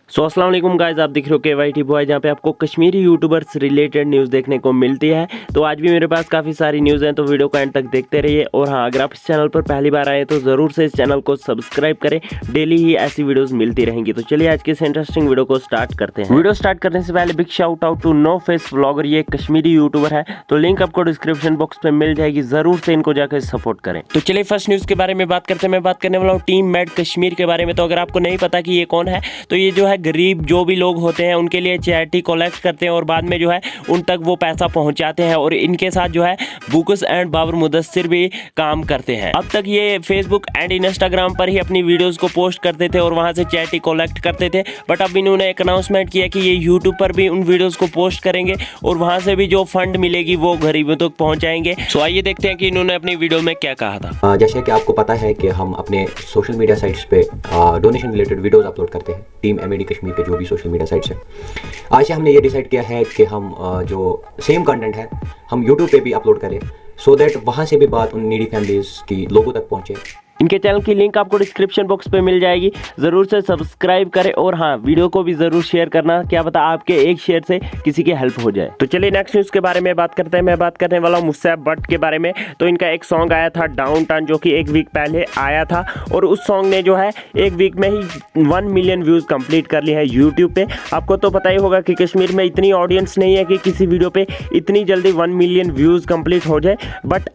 अस्सलाम वालेकुम गाइस, आप दिख रहे हो KYT बॉय, जहाँ पे आपको कश्मीरी यूट्यूबर्स रिलेटेड न्यूज़ देखने को मिलती है। तो आज भी मेरे पास काफ़ी सारी न्यूज़ हैं, तो वीडियो को एंड तक देखते रहिए। और हाँ, अगर आप इस चैनल पर पहली बार आए तो ज़रूर से इस चैनल को सब्सक्राइब करें, डेली ही ऐसी वीडियोज़ मिलती रहेंगी। तो चलिए आज के इस इंटरेस्टिंग वीडियो को स्टार्ट करते हैं। वीडियो स्टार्ट करने से पहले big shout out to no face vlogger, ये कश्मीरी यूट्यूबर है, तो लिंक आपको डिस्क्रिप्शन बॉक्स में मिल जाएगी, ज़रूर से इनको जाकर सपोर्ट करें। तो चलिए फर्स्ट न्यूज़ के बारे में बात करते हैं। मैं बात करने वाला हूँ टीम मेड कश्मीर के बारे में। तो अगर आपको नहीं पता कि ये कौन है, तो ये जो है गरीब जो भी लोग होते हैं उनके लिए चैरिटी कलेक्ट करते हैं और बाद में जो है उन तक वो पैसा पहुंचाते हैं। और इनके साथ जो है बुकस एंड बाबर मुदस्सिर भी काम करते हैं। अब तक ये फेसबुक एंड इंस्टाग्राम पर ही अपनी वीडियोस को पोस्ट करते थे और वहां से चैरिटी कलेक्ट करते थे, बट अब इन्होंने एक अनाउंसमेंट किया कि ये यूट्यूब पर भी उन वीडियोस को पोस्ट करेंगे और वहां से भी जो फंड मिलेगी वो गरीबों तक पहुंचाएंगे। सो आइए देखते हैं कि इन्होंने अपनी वीडियो में क्या कहा था। जैसे कि आपको पता है कि हम अपने सोशल मीडिया साइट्स पे डोनेशन रिलेटेड वीडियोस अपलोड करते हैं, टीम MED कश्मीर के जो भी सोशल मीडिया साइट्स हैं। आज से हमने ये डिसाइड किया है कि हम जो सेम कंटेंट है हम यूट्यूब पे भी अपलोड करें, सो दैट वहाँ से भी बात उन नीडी फैमिलीज की लोगों तक पहुँचे। इनके चैनल की लिंक आपको डिस्क्रिप्शन बॉक्स पे मिल जाएगी, ज़रूर से सब्सक्राइब करें। और हाँ, वीडियो को भी ज़रूर शेयर करना, क्या पता आपके एक शेयर से किसी की हेल्प हो जाए। तो चलिए नेक्स्ट न्यूज़ के बारे में बात करते हैं। मैं बात करने वाला हूँ मुसैब भट्ट के बारे में। तो इनका एक सॉन्ग आया था डाउन टाउन, जो कि एक वीक पहले आया था और उस सॉन्ग ने जो है एक वीक में ही 1 मिलियन व्यूज़ कंप्लीट कर लिए हैं यूट्यूब पे। आपको तो पता ही होगा कि कश्मीर में इतनी ऑडियंस नहीं है कि किसी वीडियो पे इतनी जल्दी 1 मिलियन व्यूज़ कंप्लीट हो जाए, बट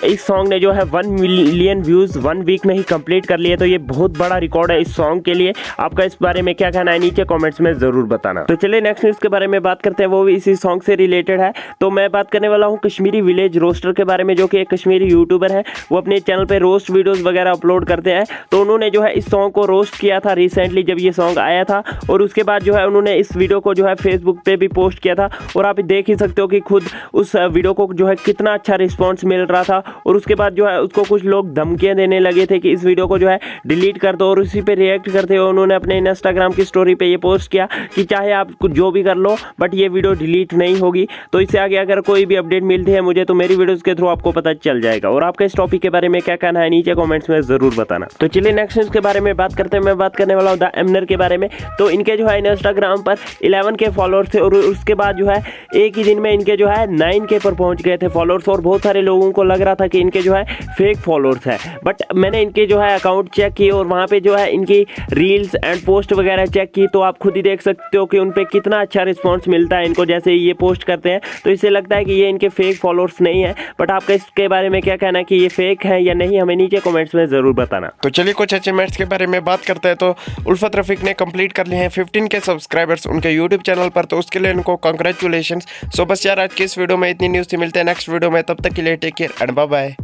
इस सॉन्ग ने जो है 1 मिलियन व्यूज़ 1 वीक में ही कंप्लीट कर लिए। तो ये बहुत बड़ा रिकॉर्ड है इस सॉन्ग के लिए। आपका इस बारे में क्या कहना है नीचे कमेंट्स में जरूर बताना। तो चलिए नेक्स्ट न्यूज़ के बारे में बात करते हैं, वो भी इसी सॉन्ग से रिलेटेड है। तो मैं बात करने वाला हूँ कश्मीरी विलेज रोस्टर के बारे में, जो कि एक कश्मीरी यूट्यूबर है। वो अपने चैनल पे रोस्ट वीडियोस वगैरह अपलोड करते हैं। तो उन्होंने जो है इस सॉन्ग को रोस्ट किया था रिसेंटली, जब ये सॉन्ग आया था। और उसके बाद जो है उन्होंने इस वीडियो को जो है फेसबुक पे भी पोस्ट किया था। और आप देख ही सकते हो कि खुद उस वीडियो को जो है कितना अच्छा रिस्पॉन्स मिल रहा था। और उसके बाद जो है उसको कुछ लोग धमकियां देने लगे थे कि इस वीडियो को जो है डिलीट कर दो। और उसी पे रिएक्ट करते हुए उन्होंने अपने इंस्टाग्राम की स्टोरी पे ये पोस्ट किया कि चाहे आप जो भी कर लो, बट ये वीडियो डिलीट नहीं होगी। तो इससे आगे अगर कोई भी अपडेट मिलती है मुझे, तो मेरी वीडियोस के थ्रू आपको पता चल जाएगा। और आपका इस टॉपिक के बारे में क्या कहना है नीचे कमेंट्स में जरूर बताना। तो चलिए नेक्स्ट न्यूज़ के बारे में बात करते हैं। मैं बात करने वाला हूँ द एमनर के बारे में। तो इनके जो है इंस्टाग्राम पर 11K फॉलोअर्स थे और उसके बाद जो है एक ही दिन में इनके जो है 9K पर पहुंच गए थे फॉलोअर्स। और बहुत सारे लोगों को लग रहा था कि इनके जो है फेक फॉलोअर्स है, बट मैंने इनके जो है अकाउंट चेक की और वहाँ पे जो है इनकी रील्स एंड पोस्ट वगैरह चेक की, तो आप खुद ही देख सकते हो कि उन पे कितना अच्छा रिस्पांस मिलता है इनको जैसे ये पोस्ट करते हैं। तो इससे लगता है कि ये इनके फेक फॉलोअर्स नहीं है, बट आपका इसके बारे में क्या कहना है कि ये फेक है या नहीं, हमें नीचे कमेंट्स में ज़रूर बताना। तो चलिए कुछ अचीवमेंट्स के बारे में बात करते हैं। तो उल्फत रफीक ने कंप्लीट कर लिए हैं 15K सब्सक्राइबर्स उनके यूट्यूब चैनल पर, तो उसके लिए उनको कॉन्ग्रेचुलेशन। सो बस यार आज की इस वीडियो में इतनी न्यूज़ थी, मिलते हैं नेक्स्ट वीडियो में, तब तक के लिए take care and bye bye.